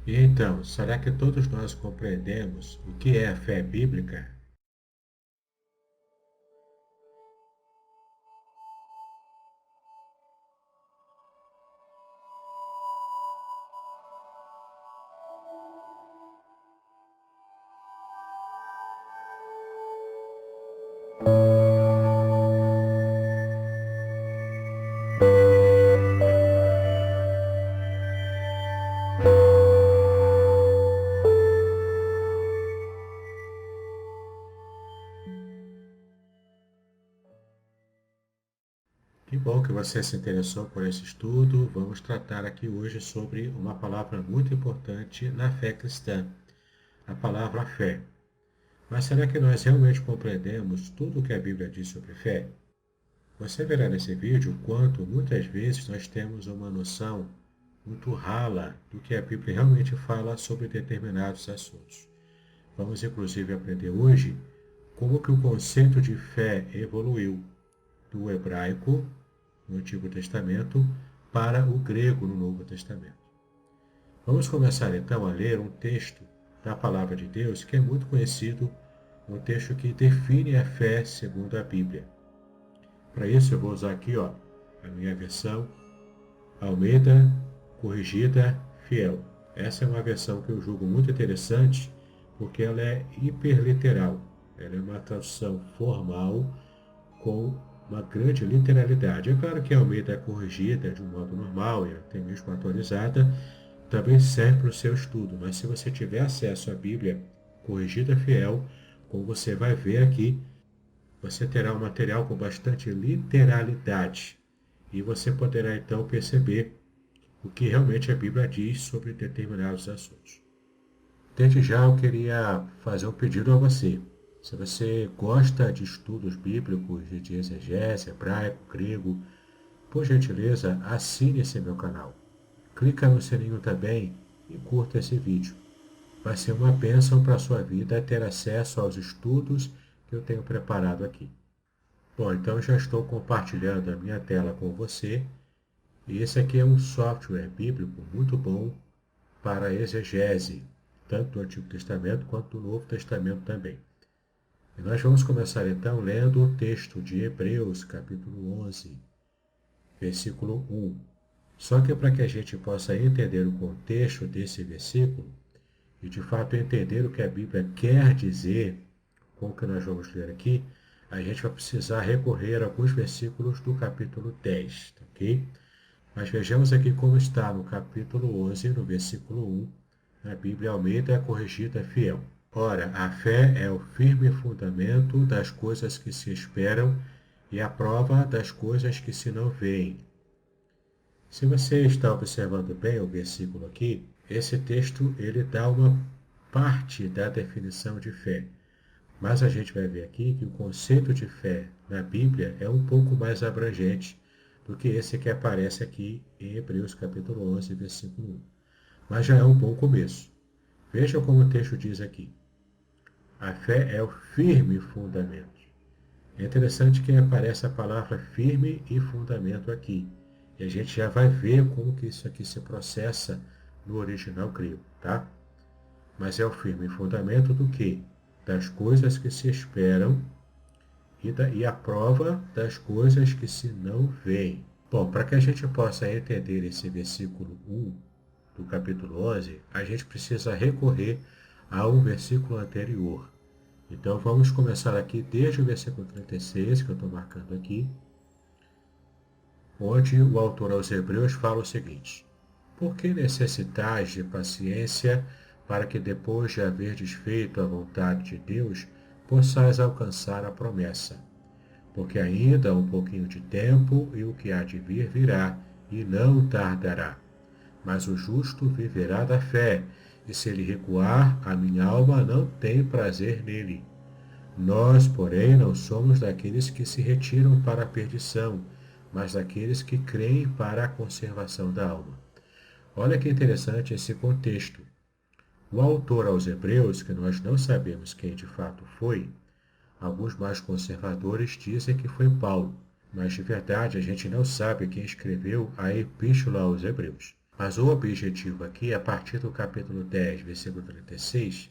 E então, será que todos nós compreendemos o que é a fé bíblica? Que bom que você se interessou por esse estudo. Vamos tratar aqui hoje sobre uma palavra muito importante na fé cristã, a palavra fé. Mas será que nós realmente compreendemos tudo o que a Bíblia diz sobre fé? Você verá nesse vídeo quanto muitas vezes nós temos uma noção muito rala do que a Bíblia realmente fala sobre determinados assuntos. Vamos inclusive aprender hoje como que o conceito de fé evoluiu do hebraico no Antigo Testamento para o grego no Novo Testamento. Vamos começar então a ler um texto da Palavra de Deus que é muito conhecido, um texto que define a fé segundo a Bíblia. Para isso eu vou usar aqui a minha versão Almeida Corrigida Fiel. Essa é uma versão que eu julgo muito interessante porque ela é hiperliteral. Ela é uma tradução formal com uma grande literalidade. É claro que a Almeida Corrigida de um modo normal e até mesmo atualizada também serve para o seu estudo, mas se você tiver acesso à Bíblia Corrigida Fiel, como você vai ver aqui, você terá um material com bastante literalidade e você poderá então perceber o que realmente a Bíblia diz sobre determinados assuntos. Desde já eu queria fazer um pedido a você. Se você gosta de estudos bíblicos, de exegese, hebraico, grego, por gentileza, assine esse meu canal. Clica no sininho também e curta esse vídeo. Vai ser uma bênção para a sua vida ter acesso aos estudos que eu tenho preparado aqui. Bom, então já estou compartilhando a minha tela com você. E esse aqui é um software bíblico muito bom para exegese, tanto do Antigo Testamento quanto do Novo Testamento também. E nós vamos começar então lendo o texto de Hebreus, capítulo 11, versículo 1. Só que para que a gente possa entender o contexto desse versículo e de fato entender o que a Bíblia quer dizer com o que nós vamos ler aqui, a gente vai precisar recorrer a alguns versículos do capítulo 10, ok? Mas vejamos aqui como está no capítulo 11, no versículo 1, na Bíblia Almeida Corrigida Fiel. Ora, a fé é o firme fundamento das coisas que se esperam e a prova das coisas que se não veem. Se você está observando bem o versículo aqui, esse texto ele dá uma parte da definição de fé. Mas a gente vai ver aqui que o conceito de fé na Bíblia é um pouco mais abrangente do que esse que aparece aqui em Hebreus capítulo 11, versículo 1. Mas já é um bom começo. Veja como o texto diz aqui. A fé é o firme fundamento. É interessante que aparece a palavra firme e fundamento aqui. E a gente já vai ver como que isso aqui se processa no original grego, tá? Mas é o firme fundamento do quê? Das coisas que se esperam e a prova das coisas que se não veem. Bom, para que a gente possa entender esse versículo 1 do capítulo 11, a gente precisa recorrer a um versículo anterior. Então vamos começar aqui desde o versículo 36, que eu estou marcando aqui, onde o autor aos Hebreus fala o seguinte: Por que necessitais de paciência para que depois de haverdes feito a vontade de Deus, possais alcançar a promessa? Porque ainda há um pouquinho de tempo e o que há de vir virá, e não tardará. Mas o justo viverá da fé, e se ele recuar, a minha alma não tem prazer nele. Nós, porém, não somos daqueles que se retiram para a perdição, mas daqueles que creem para a conservação da alma. Olha que interessante esse contexto. O autor aos Hebreus, que nós não sabemos quem de fato foi, alguns mais conservadores dizem que foi Paulo, mas de verdade a gente não sabe quem escreveu a Epístola aos Hebreus. Mas o objetivo aqui, a partir do capítulo 10, versículo 36,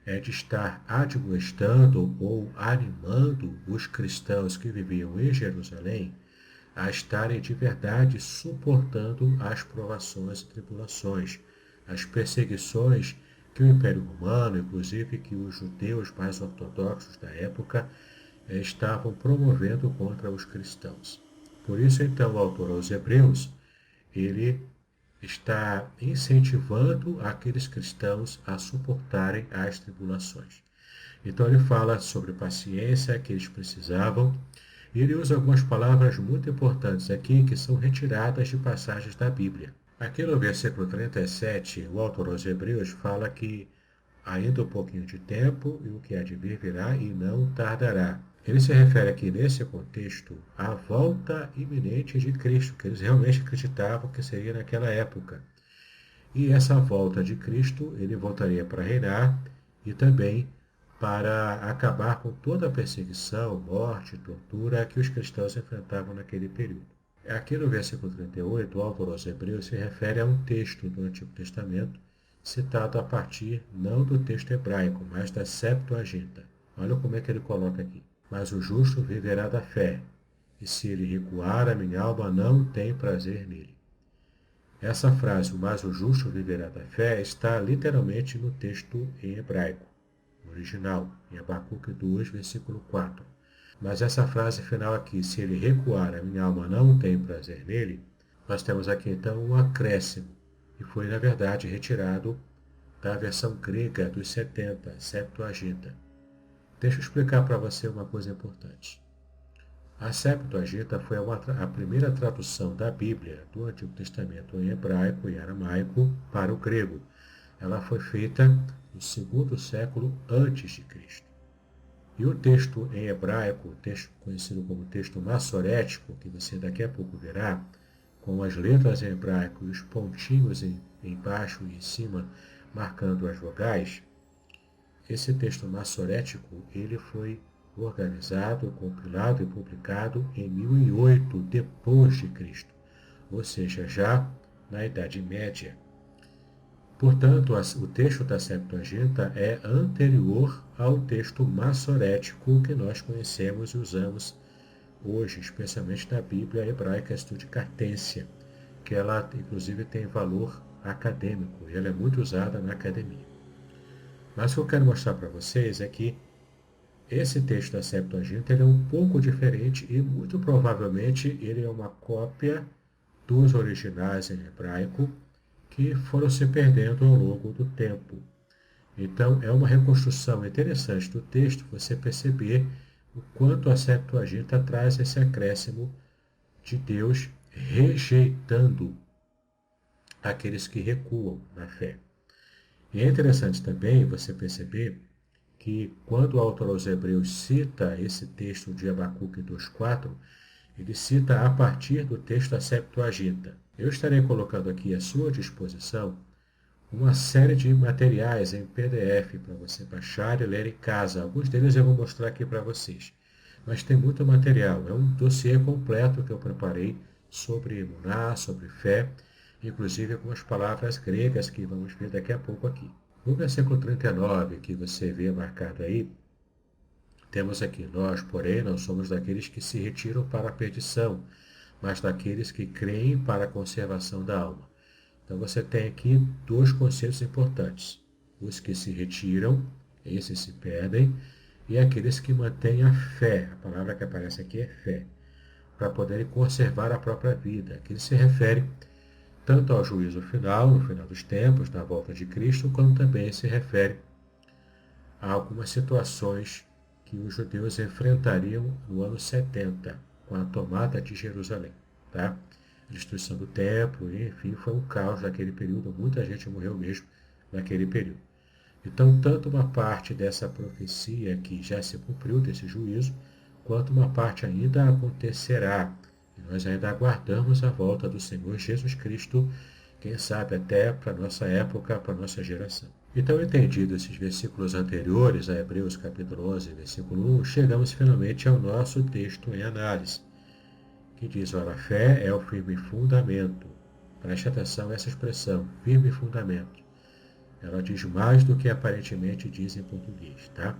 é de estar admoestando ou animando os cristãos que viviam em Jerusalém a estarem de verdade suportando as provações e tribulações, as perseguições que o Império Romano, inclusive que os judeus mais ortodoxos da época, estavam promovendo contra os cristãos. Por isso, então, o autor aos Hebreus, ele está incentivando aqueles cristãos a suportarem as tribulações. Então ele fala sobre paciência que eles precisavam, e ele usa algumas palavras muito importantes aqui que são retiradas de passagens da Bíblia. Aqui no versículo 37, o autor aos Hebreus fala que ainda um pouquinho de tempo e o que há de vir virá e não tardará. Ele se refere aqui nesse contexto à volta iminente de Cristo, que eles realmente acreditavam que seria naquela época. E essa volta de Cristo, ele voltaria para reinar e também para acabar com toda a perseguição, morte, tortura que os cristãos enfrentavam naquele período. Aqui no versículo 38, o autor aos Hebreus se refere a um texto do Antigo Testamento, citado a partir não do texto hebraico, mas da Septuaginta. Olha como é que ele coloca aqui. Mas o justo viverá da fé, e se ele recuar, a minha alma não tem prazer nele. Essa frase, mas o justo viverá da fé, está literalmente no texto em hebraico, no original, em Abacuque 2, versículo 4. Mas essa frase final aqui, se ele recuar, a minha alma não tem prazer nele, nós temos aqui então um acréscimo, e foi na verdade retirado da versão grega dos 70, Septuaginta. Deixa eu explicar para você uma coisa importante. A Septuaginta foi a primeira tradução da Bíblia do Antigo Testamento em hebraico e aramaico para o grego. Ela foi feita no segundo século antes de Cristo. E o texto em hebraico, o texto conhecido como texto massorético, que você daqui a pouco verá, com as letras em hebraico e os pontinhos embaixo e em cima marcando as vogais, esse texto massorético ele foi organizado, compilado e publicado em 1008 depois de Cristo, ou seja, já na Idade Média. Portanto, o texto da Septuaginta é anterior ao texto massorético que nós conhecemos e usamos hoje, especialmente na Bíblia hebraica Studicartência, que ela inclusive tem valor acadêmico e ela é muito usada na academia. Mas o que eu quero mostrar para vocês é que esse texto da Septuaginta ele é um pouco diferente e muito provavelmente ele é uma cópia dos originais em hebraico que foram se perdendo ao longo do tempo. Então é uma reconstrução interessante do texto você perceber o quanto a Septuaginta traz esse acréscimo de Deus rejeitando aqueles que recuam na fé. E é interessante também você perceber que quando o autor aos Hebreus cita esse texto de Abacuque 2,4, ele cita a partir do texto da Septuaginta. Eu estarei colocando aqui à sua disposição uma série de materiais em PDF para você baixar e ler em casa. Alguns deles eu vou mostrar aqui para vocês. Mas tem muito material. É um dossiê completo que eu preparei sobre emuná, sobre fé, inclusive algumas palavras gregas que vamos ver daqui a pouco aqui. No versículo 39, que você vê marcado aí, temos aqui, nós, porém, não somos daqueles que se retiram para a perdição, mas daqueles que creem para a conservação da alma. Então você tem aqui dois conceitos importantes. Os que se retiram, esses se perdem, e aqueles que mantêm a fé, a palavra que aparece aqui é fé, para poderem conservar a própria vida, que ele se refere tanto ao juízo final, no final dos tempos, na volta de Cristo, como também se refere a algumas situações que os judeus enfrentariam no ano 70, com a tomada de Jerusalém. Tá? A destruição do templo, enfim, foi um caos naquele período, muita gente morreu mesmo naquele período. Então, tanto uma parte dessa profecia que já se cumpriu, desse juízo, quanto uma parte ainda acontecerá. E nós ainda aguardamos a volta do Senhor Jesus Cristo, quem sabe até para a nossa época, para a nossa geração. Então, entendido esses versículos anteriores, a Hebreus capítulo 11, versículo 1, chegamos finalmente ao nosso texto em análise, que diz, ora, a fé é o firme fundamento. Preste atenção a essa expressão, firme fundamento. Ela diz mais do que aparentemente diz em português, tá?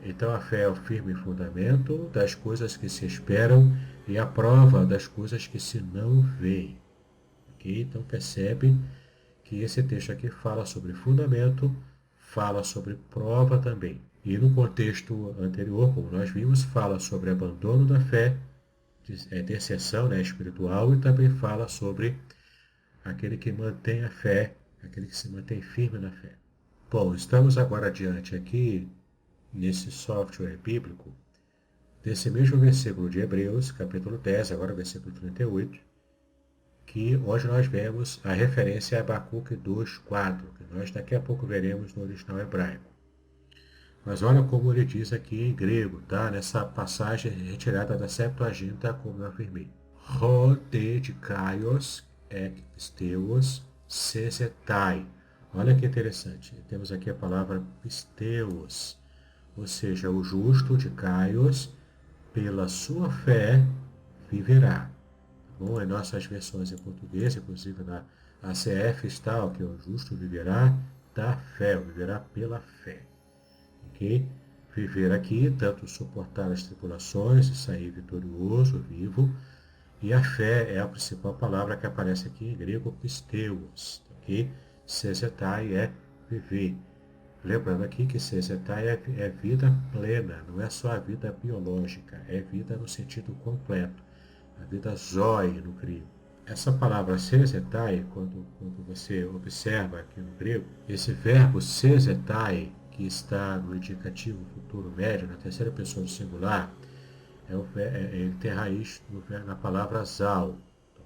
Então a fé é o firme fundamento das coisas que se esperam e a prova das coisas que se não veem. Ok? Então percebe que esse texto aqui fala sobre fundamento, fala sobre prova também. E no contexto anterior, como nós vimos, fala sobre abandono da fé, deserção, né, espiritual, e também fala sobre aquele que mantém a fé, aquele que se mantém firme na fé. Bom, estamos agora adiante aqui, nesse software bíblico, desse mesmo versículo de Hebreus, capítulo 10, agora versículo 38, que hoje nós vemos a referência a Abacuque 2:4, que nós daqui a pouco veremos no original hebraico. Mas olha como ele diz aqui em grego, tá? Nessa passagem retirada da Septuaginta, como eu afirmei. Ho dedicaios ek pisteos sesetai. Olha que interessante. Temos aqui a palavra pisteos, ou seja, o justo de Caios, pela sua fé, viverá. Bom, em nossas versões em português, inclusive na ACF está o que o justo viverá da fé, ou viverá pela fé. Ok? Viver aqui, tanto suportar as tribulações e sair vitorioso, vivo, e a fé é a principal palavra que aparece aqui em grego, pisteos, ok? Sesetai é viver. Lembrando aqui que sesetai é vida plena, não é só a vida biológica, é vida no sentido completo, a vida zoe no grego. Essa palavra sesetai, quando você observa aqui no grego, esse verbo sesetai, que está no indicativo futuro médio, na terceira pessoa do singular, ele tem raiz na palavra zal,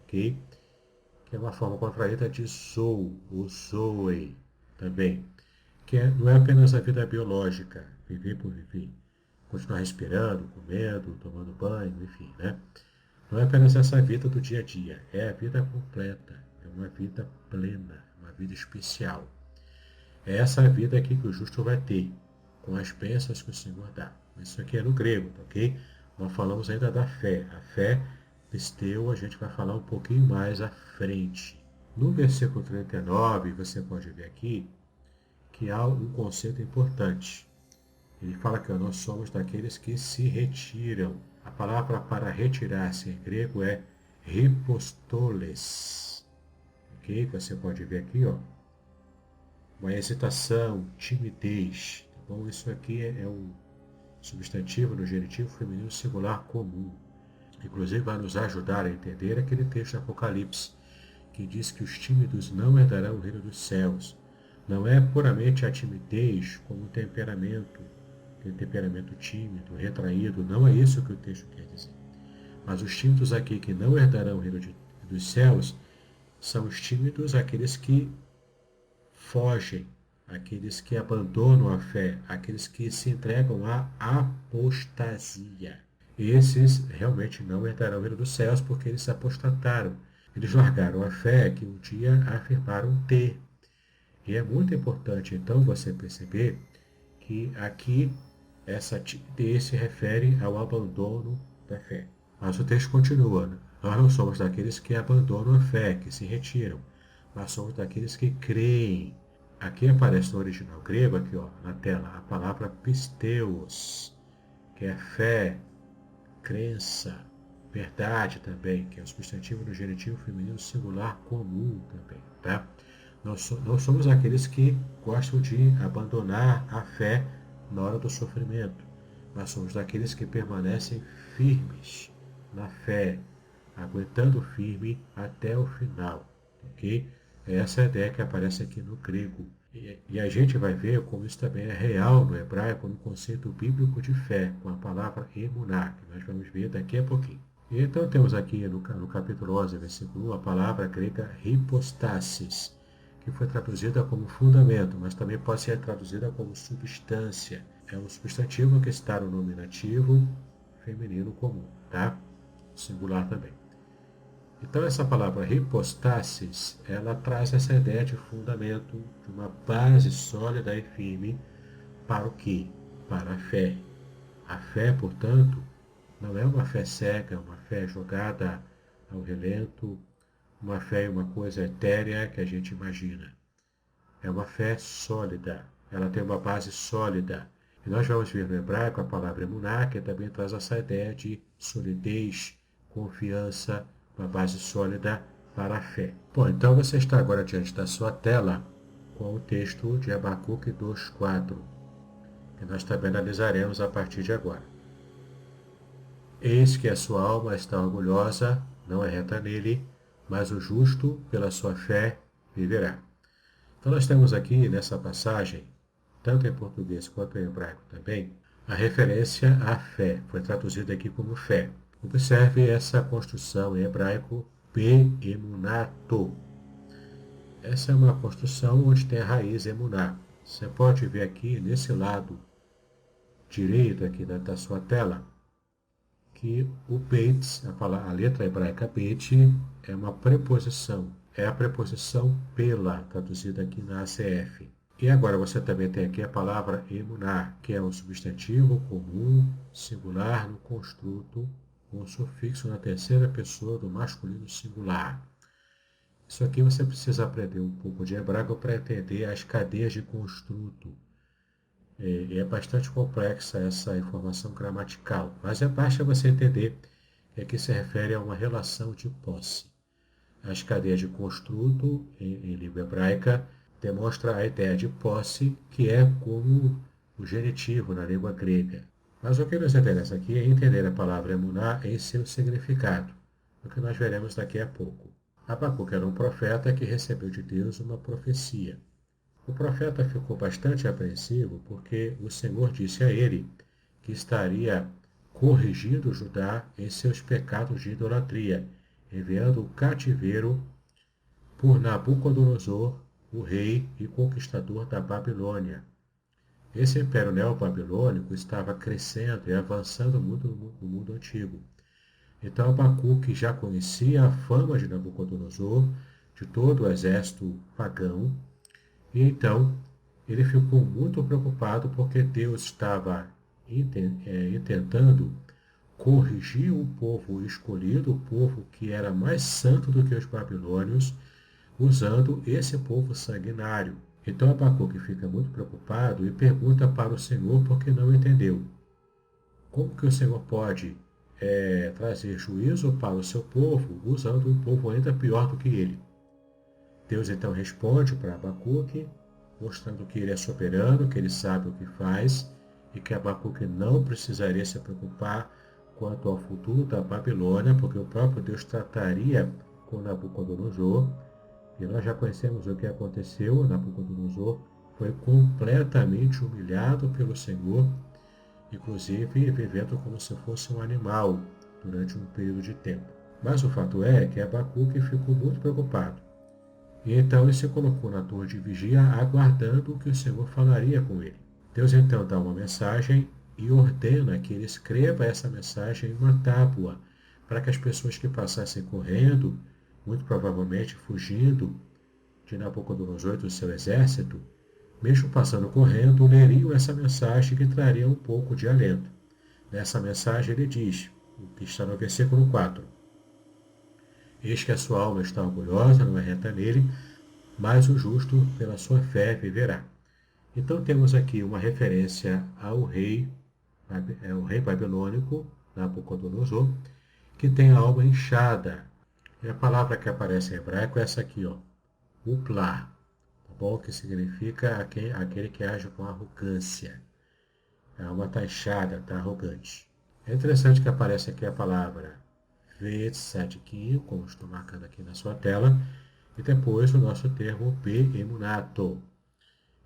ok? Que é uma forma contraída de zou, ou zoe, também. Não é apenas a vida biológica, viver por viver. Continuar respirando, comendo, tomando banho, enfim, né? Não é apenas essa vida do dia a dia, é a vida completa, é uma vida plena, uma vida especial. É essa vida aqui que o justo vai ter, com as bênçãos que o Senhor dá. Isso aqui é no grego, tá ok? Nós falamos ainda da fé. A fé, pisteu, a gente vai falar um pouquinho mais à frente. No versículo 39, você pode ver aqui que há um conceito importante. Ele fala que nós somos daqueles que se retiram. A palavra para retirar-se em grego é ripostoles. Ok? Você pode ver aqui, ó, uma hesitação, timidez. Tá bom? Isso aqui é o substantivo no genitivo feminino singular comum. Inclusive vai nos ajudar a entender aquele texto de Apocalipse, que diz que os tímidos não herdarão o reino dos céus. Não é puramente a timidez como um temperamento, aquele temperamento tímido, retraído, não é isso que o texto quer dizer. Mas os tímidos aqui que não herdarão o reino dos céus são os tímidos, aqueles que fogem, aqueles que abandonam a fé, aqueles que se entregam à apostasia. Esses realmente não herdarão o reino dos céus porque eles apostataram. Eles largaram a fé que um dia afirmaram ter. E é muito importante, então, você perceber que aqui essa timidez se refere ao abandono da fé. Mas o texto continua. Né? Nós não somos daqueles que abandonam a fé, que se retiram. Nós somos daqueles que creem. Aqui aparece no original grego, aqui ó, na tela, a palavra pisteos, que é fé, crença, verdade também, que é o substantivo no genitivo feminino singular comum também, tá? Nós somos aqueles que gostam de abandonar a fé na hora do sofrimento. Nós somos daqueles que permanecem firmes na fé, aguentando firme até o final, ok? Essa é a ideia que aparece aqui no grego. E a gente vai ver como isso também é real no hebraico, no conceito bíblico de fé, com a palavra emuná, que nós vamos ver daqui a pouquinho. E então temos aqui no capítulo 11, versículo 1, a palavra grega hipostasis, que foi traduzida como fundamento, mas também pode ser traduzida como substância. É um substantivo que está no nominativo feminino comum, tá? Singular também. Então essa palavra hipostasis, ela traz essa ideia de fundamento, de uma base sólida e firme para o quê? Para a fé. A fé, portanto, não é uma fé cega, uma fé jogada ao relento, uma fé em uma coisa etérea que a gente imagina. É uma fé sólida, ela tem uma base sólida. E nós vamos ver no hebraico a palavra emuná, que também traz essa ideia de solidez, confiança, uma base sólida para a fé. Bom, então você está agora diante da sua tela com o texto de Abacuque 2:4, que nós também analisaremos a partir de agora. Eis que a sua alma está orgulhosa, não é reta nele, mas o justo, pela sua fé, viverá. Então nós temos aqui nessa passagem, tanto em português quanto em hebraico também, a referência à fé. Foi traduzida aqui como fé. Observe essa construção em hebraico, be-emunato. Essa é uma construção onde tem a raiz emuná. Você pode ver aqui nesse lado direito aqui da sua tela, que o beit, a letra hebraica beit, é uma preposição. É a preposição pela, traduzida aqui na ACF. E agora você também tem aqui a palavra emuná, que é um substantivo comum, singular no construto, com sufixo na terceira pessoa do masculino singular. Isso aqui você precisa aprender um pouco de hebraico para entender as cadeias de construto. E é bastante complexa essa informação gramatical, mas basta você entender que aqui se refere a uma relação de posse. As cadeias de construto, em língua hebraica, demonstra a ideia de posse, que é como o genitivo na língua grega. Mas o que nos interessa aqui é entender a palavra emuná em seu significado, o que nós veremos daqui a pouco. Abacuque era um profeta que recebeu de Deus uma profecia. O profeta ficou bastante apreensivo porque o Senhor disse a ele que estaria corrigindo Judá em seus pecados de idolatria, enviando o cativeiro por Nabucodonosor, o rei e conquistador da Babilônia. Esse império neobabilônico estava crescendo e avançando muito no mundo antigo. Então Abacuque já conhecia a fama de Nabucodonosor, de todo o exército pagão, e então ele ficou muito preocupado porque Deus estava intentando corrigir o povo escolhido, o povo que era mais santo do que os babilônios, usando esse povo sanguinário. Então Abacuque fica muito preocupado e pergunta para o Senhor porque não entendeu. Como que o Senhor pode trazer juízo para o seu povo usando um povo ainda pior do que ele? Deus então responde para Abacuque, mostrando que ele é soberano, que ele sabe o que faz e que Abacuque não precisaria se preocupar quanto ao futuro da Babilônia, porque o próprio Deus trataria com Nabucodonosor. E nós já conhecemos o que aconteceu. Nabucodonosor foi completamente humilhado pelo Senhor, inclusive vivendo como se fosse um animal durante um período de tempo. Mas o fato é que Abacuque ficou muito preocupado. E então ele se colocou na torre de vigia, aguardando o que o Senhor falaria com ele. Deus então dá uma mensagem e ordena que ele escreva essa mensagem em uma tábua, para que as pessoas que passassem correndo, muito provavelmente fugindo de Nabucodonosor e do seu exército, mesmo passando correndo, leriam essa mensagem que traria um pouco de alento. Nessa mensagem ele diz, o que está no versículo 4, eis que a sua alma está orgulhosa, não é reta nele, mas o justo pela sua fé viverá. Então temos aqui uma referência ao rei, o rei babilônico, Nabucodonosor, que tem a alma inchada. E a palavra que aparece em hebraico é essa aqui, ó, uplar, tá bom? Que significa aquele que age com arrogância. A alma está inchada, está arrogante. É interessante que aparece aqui a palavra Vetzadkin, como estou marcando aqui na sua tela, e depois o nosso termo be-emunato,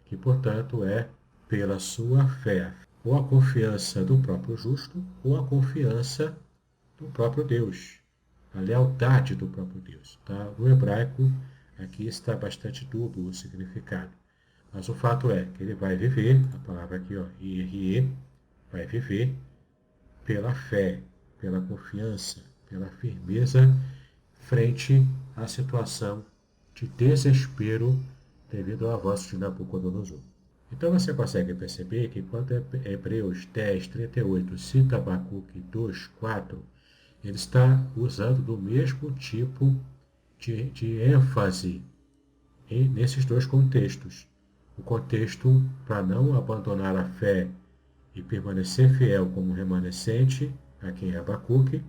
que portanto é pela sua fé, ou a confiança do próprio justo, ou a confiança do próprio Deus, a lealdade do próprio Deus. Tá? No hebraico, aqui está bastante dúbio o significado. Mas o fato é que ele vai viver, a palavra aqui, ó, irie, vai viver pela fé, pela confiança, pela firmeza frente à situação de desespero devido ao avanço de Nabucodonosor. Então você consegue perceber que quando Hebreus 10, 38 cita Abacuque 2, 4, ele está usando do mesmo tipo de ênfase nesses dois contextos. O contexto para não abandonar a fé e permanecer fiel como remanescente, aqui em Abacuque,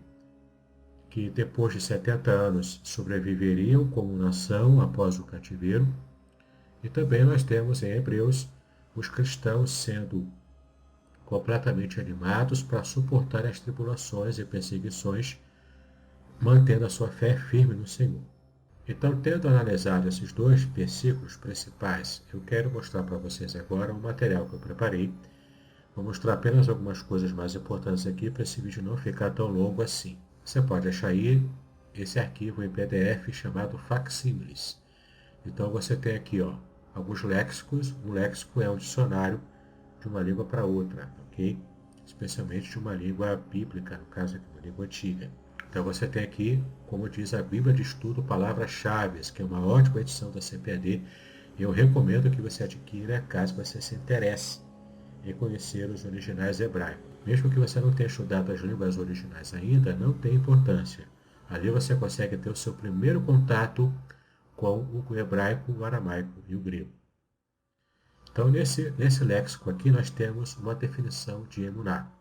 que depois de 70 anos sobreviveriam como nação após o cativeiro. E também nós temos em Hebreus os cristãos sendo completamente animados para suportar as tribulações e perseguições, mantendo a sua fé firme no Senhor. Então, tendo analisado esses dois versículos principais, eu quero mostrar para vocês agora um material que eu preparei. Vou mostrar apenas algumas coisas mais importantes aqui para esse vídeo não ficar tão longo assim. Você pode achar aí esse arquivo em PDF chamado Facsímiles. Então você tem aqui alguns léxicos. Um léxico é um dicionário de uma língua para outra, ok? Especialmente de uma língua bíblica, no caso aqui, uma língua antiga. Então você tem aqui, como diz a Bíblia de Estudo, palavras-chave, que é uma ótima edição da CPAD. Eu recomendo que você adquira caso você se interesse em conhecer os originais hebraicos. Mesmo que você não tenha estudado as línguas originais ainda, não tem importância. Ali você consegue ter o seu primeiro contato com o hebraico, o aramaico e o grego. Então, nesse léxico aqui, nós temos uma definição de emuná.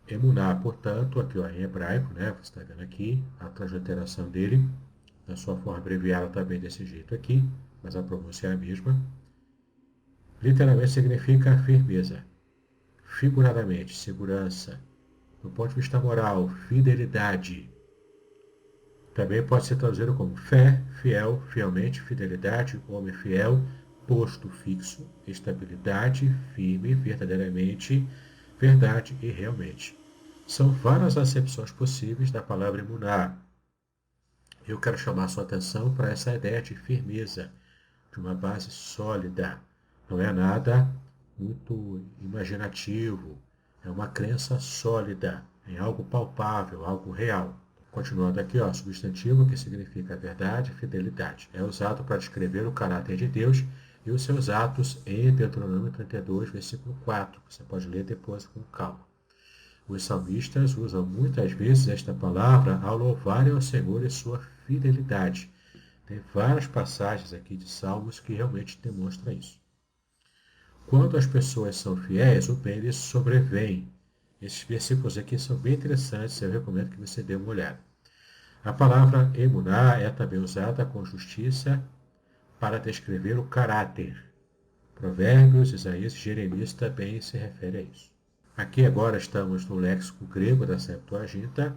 Emuná, portanto, aqui em hebraico, né? Você está vendo aqui a transliteração dele, na sua forma abreviada também desse jeito aqui, mas a pronúncia é a mesma. Literalmente significa firmeza, figuradamente, segurança. Do ponto de vista moral, fidelidade. Também pode ser traduzido como fé, fiel, fielmente, fidelidade, homem fiel, posto fixo, estabilidade, firme, verdadeiramente, verdade e realmente. São várias acepções possíveis da palavra emuná. Eu quero chamar sua atenção para essa ideia de firmeza, de uma base sólida. Não é nada muito imaginativo, é uma crença sólida, em algo palpável, algo real. Continuando aqui, substantivo que significa verdade e fidelidade. É usado para descrever o caráter de Deus e os seus atos em Deuteronômio 32, versículo 4. Você pode ler depois com calma. Os salmistas usam muitas vezes esta palavra ao louvarem ao Senhor e sua fidelidade. Tem várias passagens aqui de Salmos que realmente demonstram isso. Quando as pessoas são fiéis, o bem lhes sobrevém. Esses versículos aqui são bem interessantes, eu recomendo que você dê uma olhada. A palavra emuná é também usada com justiça para descrever o caráter. Provérbios, Isaías e Jeremias também se refere a isso. Aqui agora estamos no léxico grego da Septuaginta,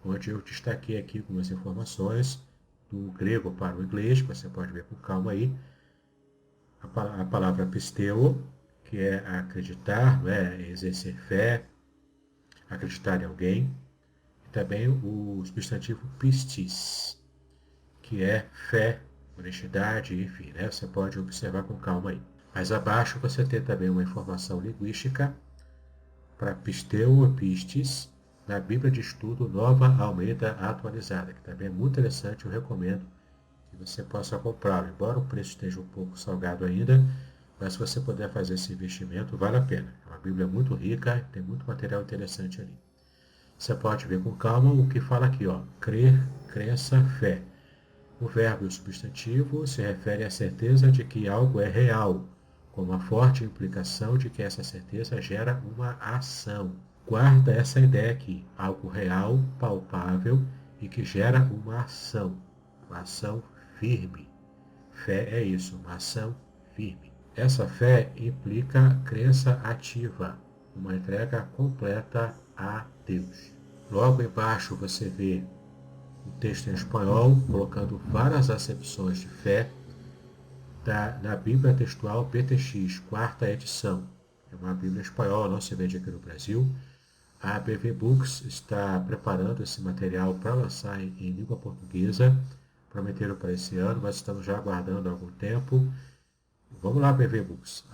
onde eu destaquei aqui algumas informações do grego para o inglês, você pode ver com calma aí. A palavra pisteu, que é acreditar, exercer fé, acreditar em alguém. E também o substantivo pistis, que é fé, honestidade, enfim, você pode observar com calma aí. Mais abaixo você tem também uma informação linguística para pisteu ou pistis, na Bíblia de Estudo Nova Almeida Atualizada, que também é muito interessante, eu recomendo que você possa comprá-lo. Embora o preço esteja um pouco salgado ainda, mas se você puder fazer esse investimento, vale a pena. É uma Bíblia muito rica, tem muito material interessante ali. Você pode ver com calma o que fala aqui, crer, crença, fé. O verbo e o substantivo se refere à certeza de que algo é real, com uma forte implicação de que essa certeza gera uma ação. Guarda essa ideia aqui, algo real, palpável e que gera uma ação firme. Fé é isso, uma ação firme. Essa fé implica crença ativa, uma entrega completa a Deus. Logo embaixo você vê o texto em espanhol, colocando várias acepções de fé na Bíblia Textual BTX, quarta edição. É uma Bíblia espanhola, não se vende aqui no Brasil. A BV Books está preparando esse material para lançar em língua portuguesa. Prometeram para esse ano, mas estamos já aguardando há algum tempo. Vamos lá, BV Books,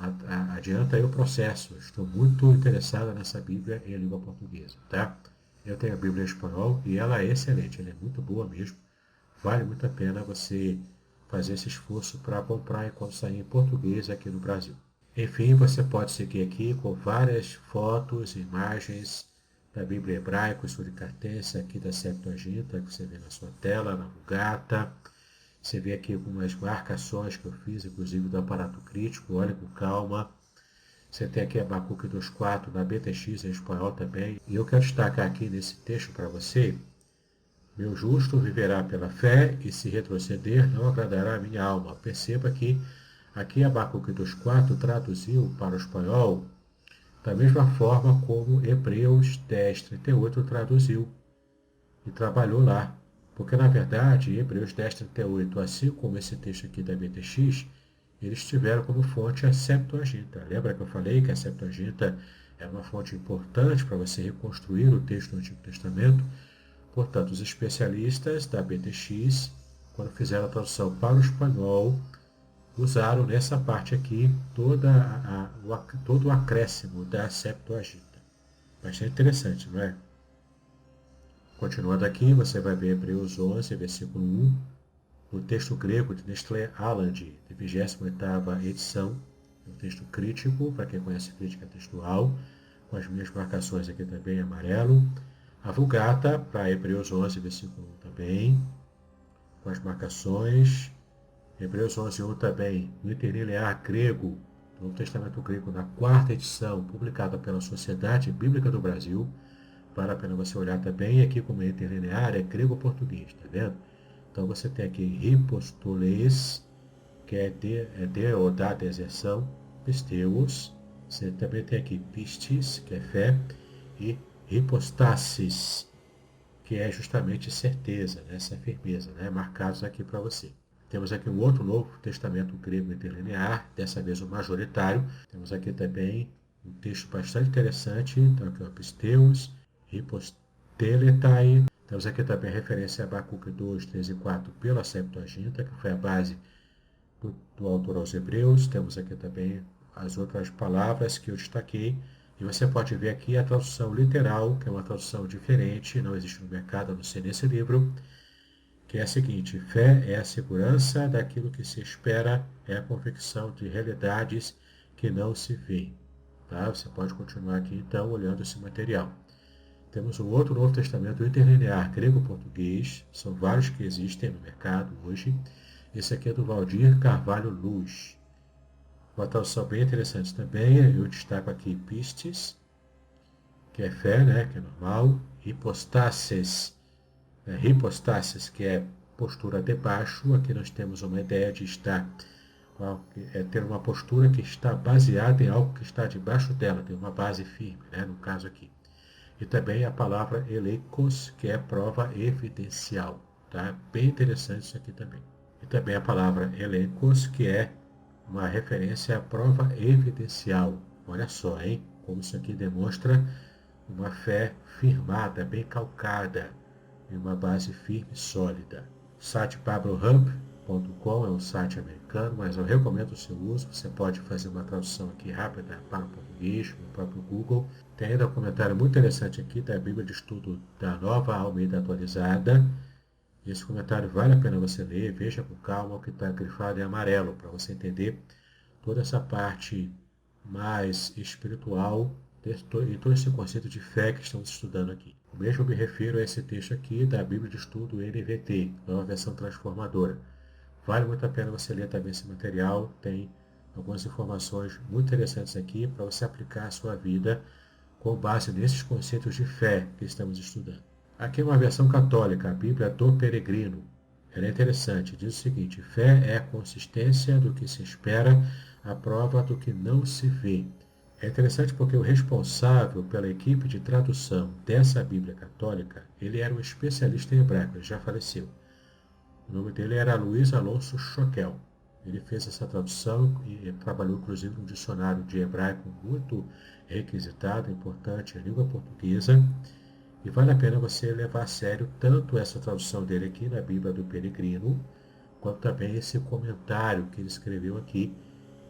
adianta aí o processo. Estou muito interessado nessa Bíblia em língua portuguesa, tá? Eu tenho a Bíblia em espanhol e ela é excelente, ela é muito boa mesmo. Vale muito a pena você fazer esse esforço para comprar enquanto sair em português aqui no Brasil. Enfim, você pode seguir aqui com várias fotos, imagens da Bíblia hebraica, suricatense, aqui da Septuaginta, que você vê na sua tela, na Vulgata. Você vê aqui algumas marcações que eu fiz, inclusive do aparato crítico, olha com calma. Você tem aqui Abacuque 2,4 na BTX em espanhol também. E eu quero destacar aqui nesse texto para você: meu justo viverá pela fé, e se retroceder, não agradará a minha alma. Perceba que aqui Abacuque 2,4 traduziu para o espanhol da mesma forma como Hebreus 10,38 traduziu e trabalhou lá. Porque, na verdade, Hebreus 10,38, assim como esse texto aqui da BTX, eles tiveram como fonte a Septuaginta. Lembra que eu falei que a Septuaginta é uma fonte importante para você reconstruir o texto do Antigo Testamento? Portanto, os especialistas da BTX, quando fizeram a tradução para o espanhol, usaram nessa parte aqui todo o acréscimo da Septuaginta. Bastante interessante, não é? Continuando aqui, você vai ver Hebreus 11, versículo 1, o texto grego de Nestlé Aland, de 28ª edição, um texto crítico, para quem conhece crítica textual, com as minhas marcações aqui também em amarelo. A Vulgata, para Hebreus 11, versículo 1 também, com as marcações. Hebreus 11, 1 também, no interlinear grego, do Novo Testamento grego, na 4ª edição, publicada pela Sociedade Bíblica do Brasil. Vale a pena você olhar também. E aqui, como é interlinear, é grego-português, tá vendo? Então você tem aqui hipostoles, que é de ou da deserção, pisteus. Você também tem aqui pistis, que é fé, e hipostasis, que é justamente certeza, né? Essa firmeza, né? Marcados aqui para você. Temos aqui um outro Novo Testamento grego interlinear, dessa vez o majoritário. Temos aqui também um texto bastante interessante, então aqui o pisteus, hiposteletai. Temos aqui também a referência a Abacuque 2, 3 e 4 pela Septuaginta, que foi a base do autor aos Hebreus. Temos aqui também as outras palavras que eu destaquei. E você pode ver aqui a tradução literal, que é uma tradução diferente, não existe no mercado, a não ser nesse livro, que é a seguinte: fé é a segurança daquilo que se espera, é a convicção de realidades que não se veem. Tá? Você pode continuar aqui, então, olhando esse material. Temos um outro Novo Testamento interlinear grego-português, são vários que existem no mercado hoje. Esse aqui é do Valdir Carvalho Luz. Uma tradução bem interessante também, eu destaco aqui pistes, que é fé, né, que é normal, hipostasis, hipostasis, que é postura debaixo. Aqui nós temos uma ideia de estar, ter uma postura que está baseada em algo que está debaixo dela, tem uma base firme, né, no caso aqui. E também a palavra eleikos, que é prova evidencial. Tá? Bem interessante isso aqui também. E também a palavra eleikos, que é uma referência à prova evidencial. Olha só, hein? Como isso aqui demonstra uma fé firmada, bem calcada, em uma base firme e sólida. O site pablohub.com é um site americano, mas eu recomendo o seu uso. Você pode fazer uma tradução aqui rápida para o português, no próprio Google. Tem ainda um comentário muito interessante aqui da Bíblia de Estudo da Nova Almeida Atualizada. Esse comentário vale a pena você ler, veja com calma o que está grifado em amarelo, para você entender toda essa parte mais espiritual e todo esse conceito de fé que estamos estudando aqui. O mesmo me refiro a esse texto aqui da Bíblia de Estudo NVT, nova versão transformadora. Vale muito a pena você ler também esse material, tem algumas informações muito interessantes aqui para você aplicar à sua vida com base nesses conceitos de fé que estamos estudando. Aqui é uma versão católica, a Bíblia do Peregrino. Ela é interessante, diz o seguinte: fé é a consistência do que se espera, a prova do que não se vê. É interessante porque o responsável pela equipe de tradução dessa Bíblia católica, ele era um especialista em hebraico, ele já faleceu. O nome dele era Luiz Alonso Choquel. Ele fez essa tradução e trabalhou inclusive num dicionário de hebraico muito requisitado, importante, em língua portuguesa. E vale a pena você levar a sério tanto essa tradução dele aqui na Bíblia do Peregrino, quanto também esse comentário que ele escreveu aqui.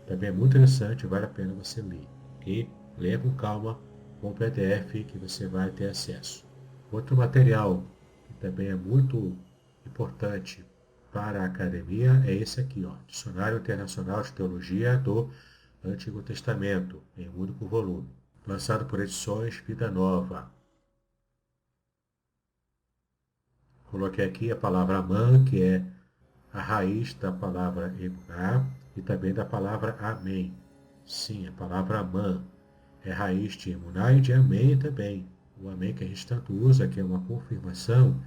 Também é muito interessante, vale a pena você ler. E leia com calma com o PDF que você vai ter acesso. Outro material que também é muito importante para a academia é esse aqui, ó, Dicionário Internacional de Teologia do Antigo Testamento, em um único volume, lançado por Edições Vida Nova. Coloquei aqui a palavra amã, que é a raiz da palavra emuná e também da palavra amém. Sim, a palavra amã é raiz de emuná e de amém também. O amém que a gente tanto usa, que é uma confirmação,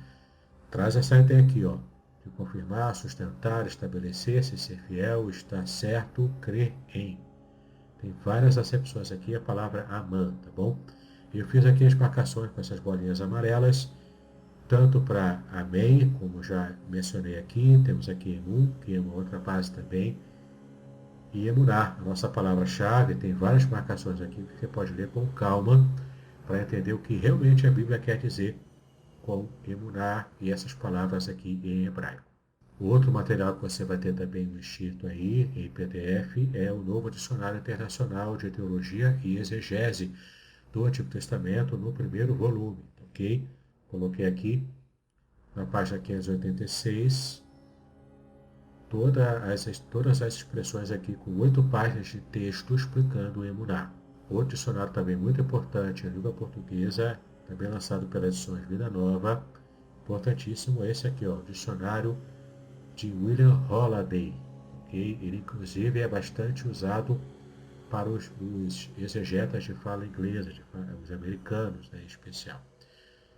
traz essa ideia aqui, ó, de confirmar, sustentar, estabelecer-se, ser fiel, estar certo, crer em. Tem várias acepções aqui a palavra amã, tá bom? Eu fiz aqui as marcações com essas bolinhas amarelas, tanto para amém, como já mencionei aqui, temos aqui emun, que é uma outra base também, e emuná, a nossa palavra-chave, tem várias marcações aqui que você pode ler com calma para entender o que realmente a Bíblia quer dizer com emuná e essas palavras aqui em hebraico. O outro material que você vai ter também no enxerto aí, em PDF, é o Novo Dicionário Internacional de Teologia e Exegese do Antigo Testamento, no primeiro volume, ok? Coloquei aqui na página 586 todas as expressões aqui com 8 páginas de texto explicando o emuná. Outro dicionário também muito importante em língua portuguesa, também lançado pela Edições Vida Nova, importantíssimo esse aqui, ó, Dicionário de William Holiday. Okay? Ele inclusive é bastante usado para os exegetas de fala inglesa, os americanos, né, em especial.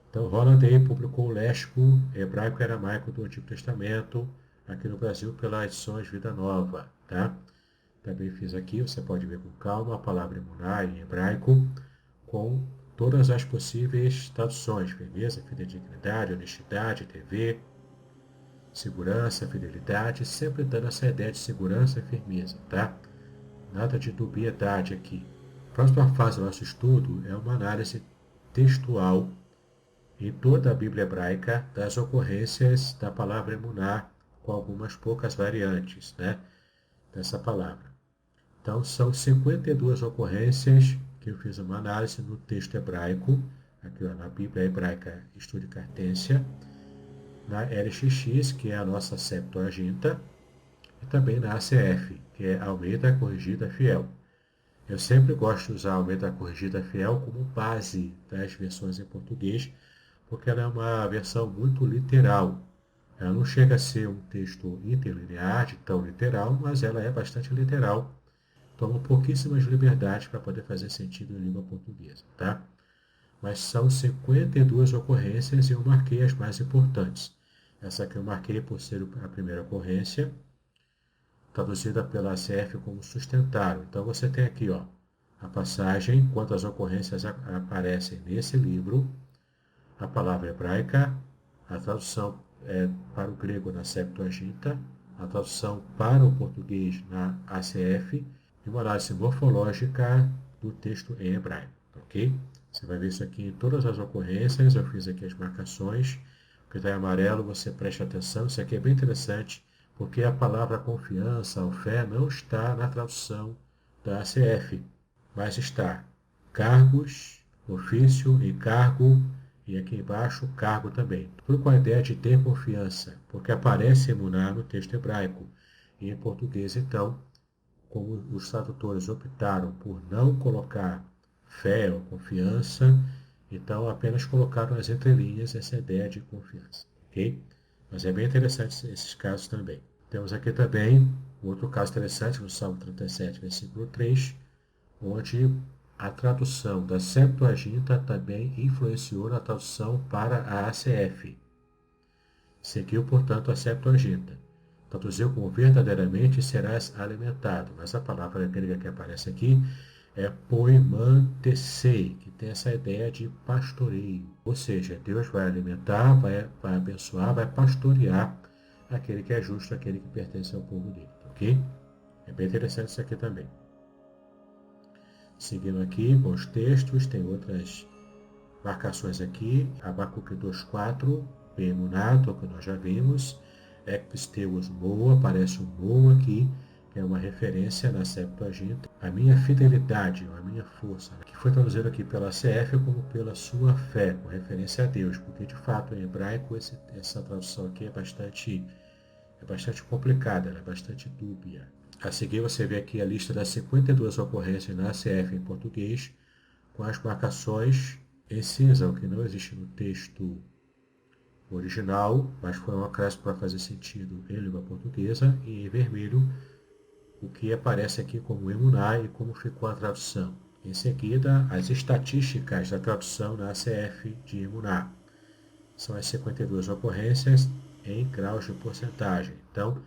Então, Holiday publicou o léxico hebraico e aramaico do Antigo Testamento aqui no Brasil pela Edições Vida Nova. Tá? Também fiz aqui, você pode ver com calma, a palavra emuná em hebraico, com todas as possíveis traduções: firmeza, fidedignidade, honestidade, dever, segurança, fidelidade, sempre dando essa ideia de segurança e firmeza, tá? Nada de dubiedade aqui. A próxima fase do nosso estudo é uma análise textual em toda a Bíblia hebraica das ocorrências da palavra emuná, com algumas poucas variantes, né, dessa palavra. Então, são 52 ocorrências que eu fiz uma análise no texto hebraico, aqui ó, na Bíblia Hebraica Estude Cartência, na LXX, que é a nossa Septuaginta, e também na ACF, que é Almeida Corrigida Fiel. Eu sempre gosto de usar a Almeida Corrigida Fiel como base das versões em português, porque ela é uma versão muito literal. Ela não chega a ser um texto interlinear, de tão literal, mas ela é bastante literal. Toma pouquíssimas liberdades para poder fazer sentido em língua portuguesa, tá? Mas são 52 ocorrências e eu marquei as mais importantes. Essa aqui eu marquei por ser a primeira ocorrência, traduzida pela ACF como sustentável. Então você tem aqui, ó, a passagem, quantas ocorrências aparecem nesse livro, a palavra hebraica, a tradução para o grego na Septuaginta, a tradução para o português na ACF e uma análise morfológica do texto em hebraico, ok? Você vai ver isso aqui em todas as ocorrências, eu fiz aqui as marcações, o que está em amarelo você preste atenção, isso aqui é bem interessante, porque a palavra confiança ou fé não está na tradução da ACF, mas está cargos, ofício, encargo, e aqui embaixo, cargo também. Tudo com a ideia de ter confiança, porque aparece emuná no texto hebraico. E em português, então, como os tradutores optaram por não colocar fé ou confiança, então apenas colocaram nas entrelinhas essa ideia de confiança. Ok? Mas é bem interessante esses casos também. Temos aqui também outro caso interessante no Salmo 37, versículo 3, onde a tradução da Septuaginta também influenciou na tradução para a ACF. Seguiu, portanto, a Septuaginta. Traduziu como verdadeiramente serás alimentado. Mas a palavra grega que aparece aqui é poimantesei, que tem essa ideia de pastoreio. Ou seja, Deus vai alimentar, vai abençoar, vai pastorear aquele que é justo, aquele que pertence ao povo dele. Ok? É bem interessante isso aqui também. Seguindo aqui com os textos, tem outras marcações aqui. Abacuque 2,4, Bemunato, que nós já vimos. Ecpisteus Moa, aparece um Moa aqui, que é uma referência na Septuaginta. A minha fidelidade, a minha força, que foi traduzido aqui pela CF como pela sua fé, com referência a Deus, porque de fato em hebraico essa tradução aqui é bastante complicada, ela é bastante dúbia. A seguir você vê aqui a lista das 52 ocorrências na ACF em português, com as marcações em cinza, o que não existe no texto original, mas foi um acréscimo para fazer sentido em língua portuguesa, e em vermelho o que aparece aqui como emuná e como ficou a tradução. Em seguida, as estatísticas da tradução na ACF de emuná. São as 52 ocorrências em graus de porcentagem. Então,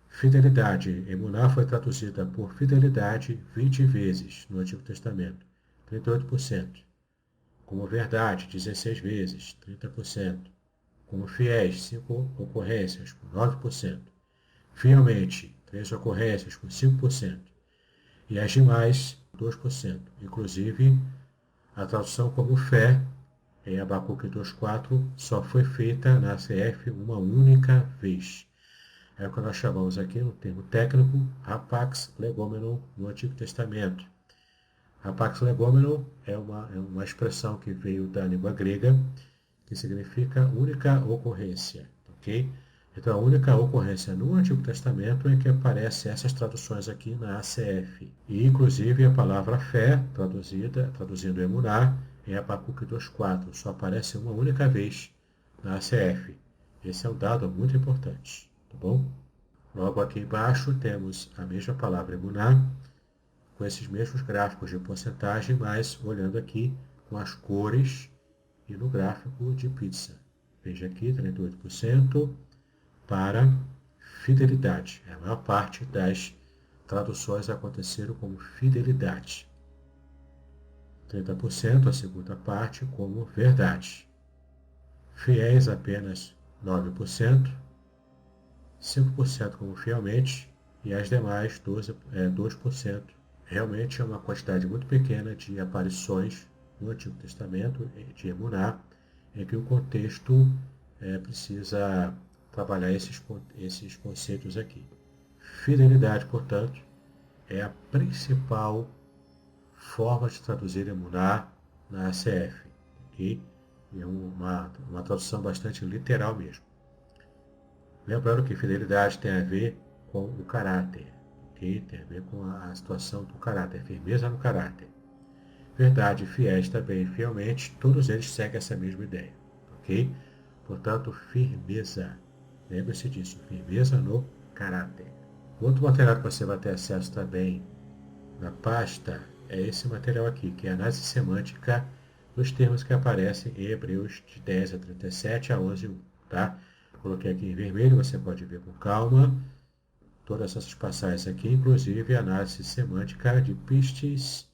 fidelidade. Emuná foi traduzida por fidelidade 20 vezes no Antigo Testamento, 38%. Como verdade, 16 vezes, 30%. Como fiéis, 5 ocorrências, com 9%. Fielmente, 3 ocorrências, com 5%. E as demais, 2%. Inclusive, a tradução como fé, em Abacuque 2,4, só foi feita na ACF uma única vez. É o que nós chamamos aqui, no termo técnico, rapax legomenon no Antigo Testamento. Rapax legomenon é uma expressão que veio da língua grega, que significa única ocorrência, ok? Então, a única ocorrência no Antigo Testamento é que aparecem essas traduções aqui na ACF. E, inclusive, a palavra fé, traduzindo emuná, em Abacuque 2,4, só aparece uma única vez na ACF. Esse é um dado muito importante, tá bom? Logo aqui embaixo temos a mesma palavra emuná, com esses mesmos gráficos de porcentagem, mas olhando aqui com as cores e no gráfico de pizza. Veja aqui, 38% para fidelidade. A maior parte das traduções aconteceram como fidelidade. 30%, a segunda parte, como verdade. Fiéis, apenas 9%. 5% como fielmente. E as demais, 2%. Realmente é uma quantidade muito pequena de aparições no Antigo Testamento de emuná, em que o contexto precisa trabalhar esses conceitos aqui. Fidelidade, portanto, é a principal forma de traduzir emuná na ACF. Okay? É uma tradução bastante literal mesmo. Lembrando que fidelidade tem a ver com o caráter. Okay? Tem a ver com a situação do caráter, firmeza no caráter. Verdade, fiéis também, fielmente, todos eles seguem essa mesma ideia. Ok? Portanto, firmeza. Lembre-se disso, firmeza no caráter. Outro material que você vai ter acesso também na pasta é esse material aqui, que é a análise semântica dos termos que aparecem em Hebreus de 10 a 37 a 11:1. Tá? Coloquei aqui em vermelho, você pode ver com calma todas essas passagens aqui, inclusive a análise semântica de pistes,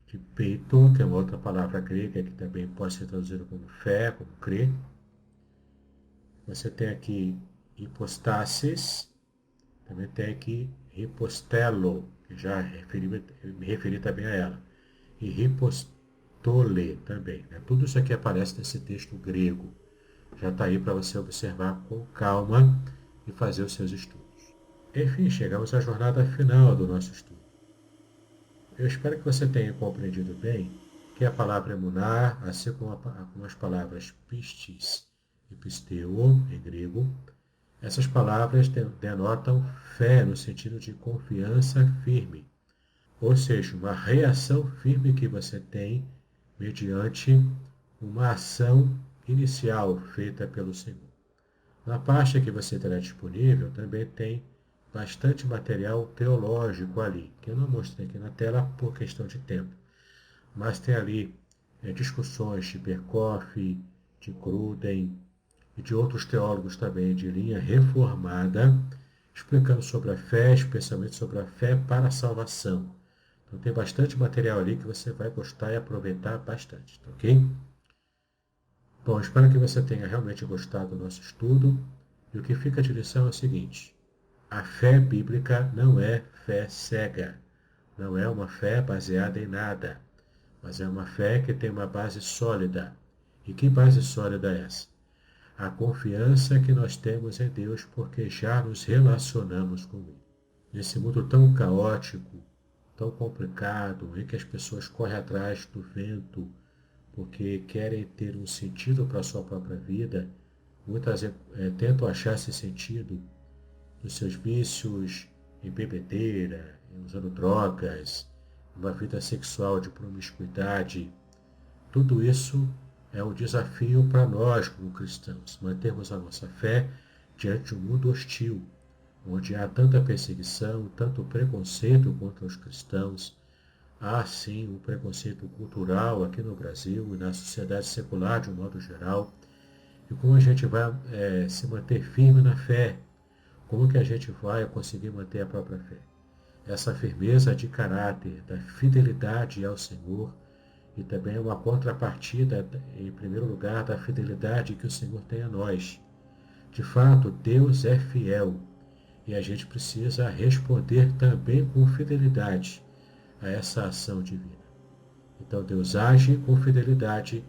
de peito, que é uma outra palavra grega que também pode ser traduzida como fé, como crer. Você tem aqui hipostasis, também tem aqui hipostelo, que já me referi também a ela, e hipostole também. Né? Tudo isso aqui aparece nesse texto grego. Já está aí para você observar com calma e fazer os seus estudos. Enfim, chegamos à jornada final do nosso estudo. Eu espero que você tenha compreendido bem que a palavra emunar, assim como as palavras pistis e pisteu, em grego, essas palavras denotam fé no sentido de confiança firme, ou seja, uma reação firme que você tem mediante uma ação inicial feita pelo Senhor. Na pasta que você terá disponível também tem bastante material teológico ali, que eu não mostrei aqui na tela por questão de tempo. Mas tem ali discussões de Berkoff, de Gruden e de outros teólogos também de linha reformada, explicando sobre a fé, especialmente sobre a fé para a salvação. Então tem bastante material ali que você vai gostar e aproveitar bastante, tá ok? Bom, espero que você tenha realmente gostado do nosso estudo. E o que fica de lição é o seguinte: a fé bíblica não é fé cega, não é uma fé baseada em nada, mas é uma fé que tem uma base sólida. E que base sólida é essa? A confiança que nós temos em Deus porque já nos relacionamos com Ele. Nesse mundo tão caótico, tão complicado, em que as pessoas correm atrás do vento porque querem ter um sentido para a sua própria vida, muitas tentam achar esse sentido nos seus vícios, em bebedeira, usando drogas, uma vida sexual de promiscuidade. Tudo isso É um desafio para nós, como cristãos, mantermos a nossa fé diante de um mundo hostil, onde há tanta perseguição, tanto preconceito contra os cristãos. Há sim um preconceito cultural aqui no Brasil e na sociedade secular de um modo geral. E como a gente vai se manter firme na fé? Como que a gente vai conseguir manter a própria fé? Essa firmeza de caráter, da fidelidade ao Senhor e também uma contrapartida, em primeiro lugar, da fidelidade que o Senhor tem a nós. De fato, Deus é fiel e a gente precisa responder também com fidelidade a essa ação divina. Então Deus age com fidelidade,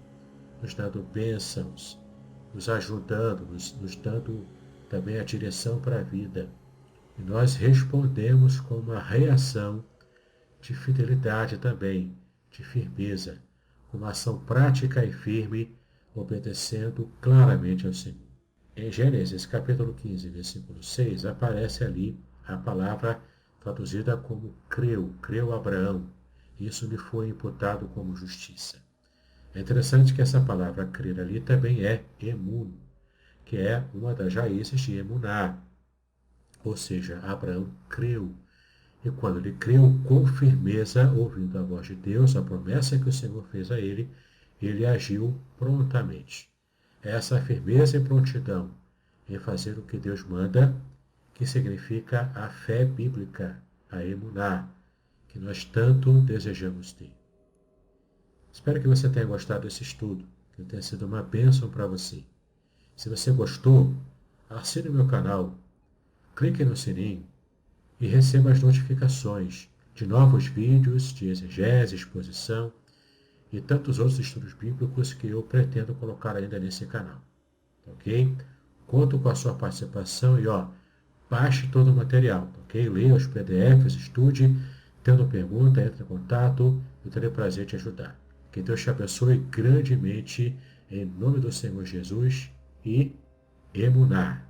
nos dando bênçãos, nos ajudando, nos dando também a direção para a vida. E nós respondemos com uma reação de fidelidade também, de firmeza, com uma ação prática e firme, obedecendo claramente ao Senhor. Em Gênesis capítulo 15, versículo 6, aparece ali a palavra traduzida como creu Abraão. Isso lhe foi imputado como justiça. É interessante que essa palavra crer ali também é emun, que é uma das raízes de emuná. Ou seja, Abraão creu. E quando ele creu com firmeza, ouvindo a voz de Deus, a promessa que o Senhor fez a ele agiu prontamente. Essa firmeza e prontidão em fazer o que Deus manda, que significa a fé bíblica, a emuná, que nós tanto desejamos ter. Espero que você tenha gostado desse estudo, que tenha sido uma bênção para você. Se você gostou, assine o meu canal, clique no sininho e receba as notificações de novos vídeos de exegese, exposição e tantos outros estudos bíblicos que eu pretendo colocar ainda nesse canal. Ok? Conto com a sua participação e baixe todo o material, ok? Leia os PDFs, estude, tendo pergunta, entre em contato, eu terei prazer em te ajudar. Que Deus te abençoe grandemente, em nome do Senhor Jesus e emuná.